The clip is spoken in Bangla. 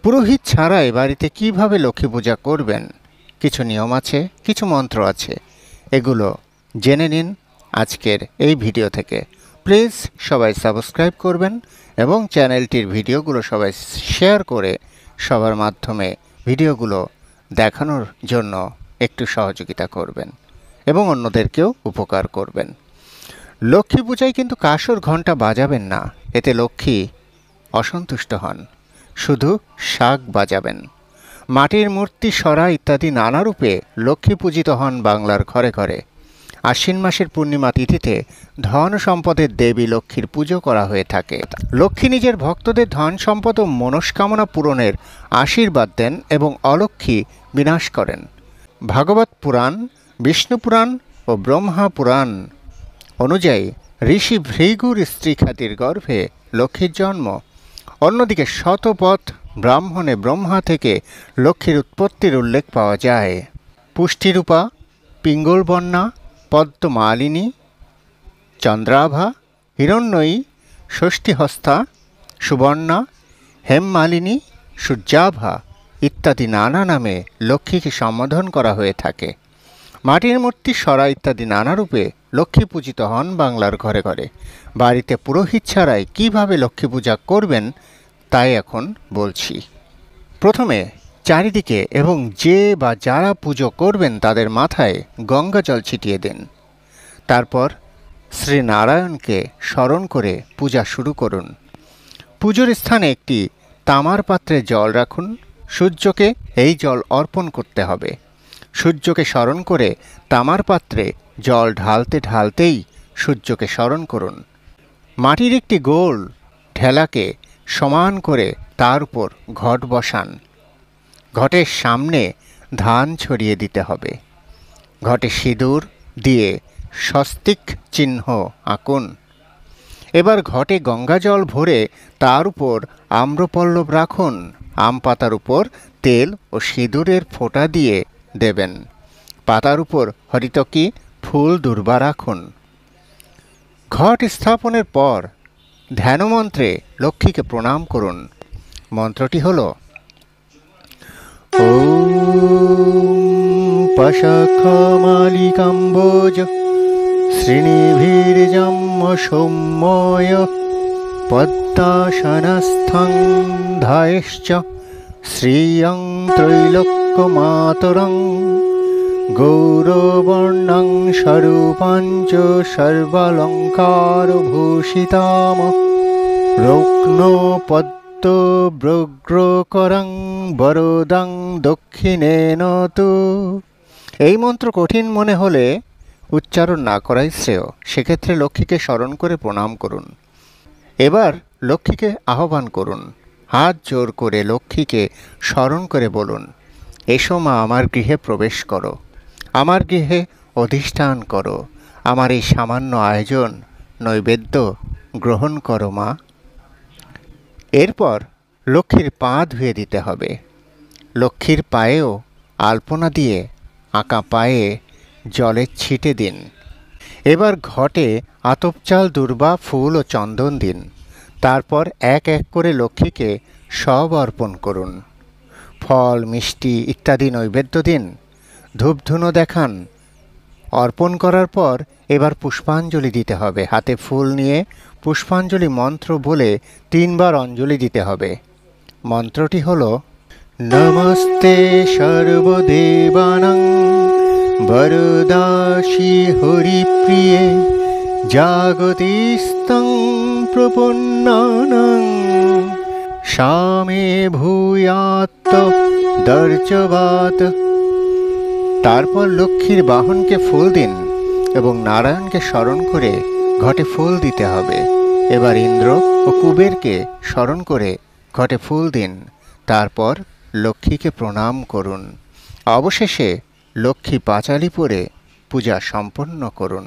পুরোহিত ছাড়াই বাড়িতে কিভাবে লক্ষ্মী পূজা করবেন, কিছু নিয়ম আছে, কিছু মন্ত্র আছে। এগুলো জেনে নিন আজকের এই ভিডিও থেকে। প্লিজ সবাই সাবস্ক্রাইব করবেন এবং চ্যানেলটির ভিডিওগুলো সবাই শেয়ার করে সবার মাধ্যমে ভিডিওগুলো দেখানোর জন্য একটু সহযোগিতা করবেন এবং অন্যদেরকেও উপকার করবেন। লক্ষ্মী পূজায় কিন্তু কাসর ঘণ্টা বাজাবেন না, এতে লক্ষ্মী অসন্তুষ্ট হন। শুধু শাঁখ বাজাবেন। মাটির মূর্তি, সরা ইত্যাদি নানা রূপে লক্ষ্মী পূজিত হন বাংলার ঘরে ঘরে। আশ্বিন মাসের পূর্ণিমা তিথিতে ধন সম্পদের দেবী লক্ষ্মীর পুজো করা হয়ে থাকে। লক্ষ্মী নিজের ভক্তদের ধন সম্পদ ও মনস্কামনা পূরণের আশীর্বাদ দেন এবং অলক্ষ্মী বিনাশ করেন। ভাগবত পুরাণ, বিষ্ণু পুরাণ ও ব্রহ্মা পুরাণ অনুযায়ী ঋষি ভৃগুর স্ত্রী খ্যাতির গর্ভে লক্ষ্মীর জন্ম। অন্যদিকে শতপথ ব্রাহ্মণে ব্রহ্মা থেকে লক্ষ্মীর উৎপত্তির উল্লেখ পাওয়া যায়। পুষ্টিরূপা, পিঙ্গলবর্ণা, পদ্মমালিনী, চন্দ্রাভা, হিরণ্ময়ী, ষষ্ঠীহস্তা, সুবর্ণা, হেমমালিনী, সূর্যাভা ইত্যাদি নানা নামে লক্ষ্মীকে সম্বোধন করা হয়ে থাকে। মাটির মূর্তি, সরা ইত্যাদি নানা রূপে লক্ষ্মী পূজিত হন বাংলার ঘরে ঘরে। বাড়িতে পুরোহিত ছাড়াই কীভাবে লক্ষ্মী পূজা করবেন তাই এখন বলছি। প্রথমে চারিদিকে এবং যে বা যারা পুজো করবেন তাদের মাথায় গঙ্গা জল ছিটিয়ে দিন। তারপর শ্রীনারায়ণকে স্মরণ করে পূজা শুরু করুন। পুজোর স্থানে একটি তামার পাত্রে জল রাখুন। সূর্যকে এই জল অর্পণ করতে হবে। সূর্যকে স্মরণ করে তামার পাত্রে জল ঢালতে ঢালতেই সূর্যকে স্মরণ করুন। মাটির একটি গোল ঢেলাকে সমান করে তার উপর ঘট বসান। ঘটের সামনে ধান ছড়িয়ে দিতে হবে। ঘটে সিঁদুর দিয়ে স্বস্তিক চিহ্ন আঁকুন। এবার ঘটে গঙ্গাজল ভরে তার উপর আম্রপল্লব রাখুন। আম পাতার উপর তেল ও সিঁদুরের ফোঁটা দিয়ে দেবেন। পাতার উপর হরিতকি ফুল দুর্বা রাখুন। ঘট স্থাপনের পর ধ্যানমন্ত্রে লক্ষ্মীকে প্রণাম করুন। মন্ত্রটি হল ওম পশাখমালিকাম্বোজ শ্রীনিভীর্যম্য সৌম্যয় পদ্মাসনস্থং ধায়শ্চ শ্রিয়ং ত্রৈলোক্যমাতরং গৌরবর্ণং স্বরূপাঞ্চ সর্বালঙ্কারভূষিতাম রৌক্নো পদ্মব্রগ্রকরং বরদং দক্ষিণেন তু। এই মন্ত্র কঠিন মনে হলে উচ্চারণ না করাই শ্রেয়। সেক্ষেত্রে লক্ষ্মীকে স্মরণ করে প্রণাম করুন। এবার লক্ষ্মীকে আহ্বান করুন। হাত জোর করে লক্ষ্মীকে স্মরণ করে বলুন, এসো মা, আমার গৃহে প্রবেশ করো, আমার গৃহে অধিষ্ঠান করো, আমার এই সামান্য আয়োজন নৈবেদ্য গ্রহণ করো মা। এরপর লক্ষ্মীর পা ধুয়ে দিতে হবে। লক্ষ্মীর পায়েও আলপনা দিয়ে আঁকা পায়ে জলের ছিটে দিন। এবার ঘটে আতপ চাল, দুর্বা, ফুল ও চন্দন দিন। তারপর এক এক করে লক্ষ্মীকে সব অর্পণ করুন। ফল, মিষ্টি ইত্যাদি নৈবেদ্য দিন। ধূপধুনো দেখান। অর্পণ করার পর এবার পুষ্পাঞ্জলি দিতে হবে। হাতে ফুল নিয়ে পুষ্পাঞ্জলি মন্ত্র বলে 3 বার অঞ্জলি দিতে হবে। মন্ত্রটি হল নমস্তে সর্বদেবানাং বরদাসী হরিপ্রিয়ে জাগতিস্তং প্রপন্নানাং সামে ভূয়াত্ত দর্জবাত। তারপর লক্ষ্মীর বাহনকে ফুল দিন এবং নারায়ণকে স্মরণ করে ঘটে ফুল দিতে হবে। এবার ইন্দ্র ও কুবেরকে স্মরণ করে ঘটে ফুল দিন। তারপর লক্ষ্মীকে প্রণাম করুন। অবশেষে লক্ষ্মী পাঁচালি পরে পূজা সম্পন্ন করুন।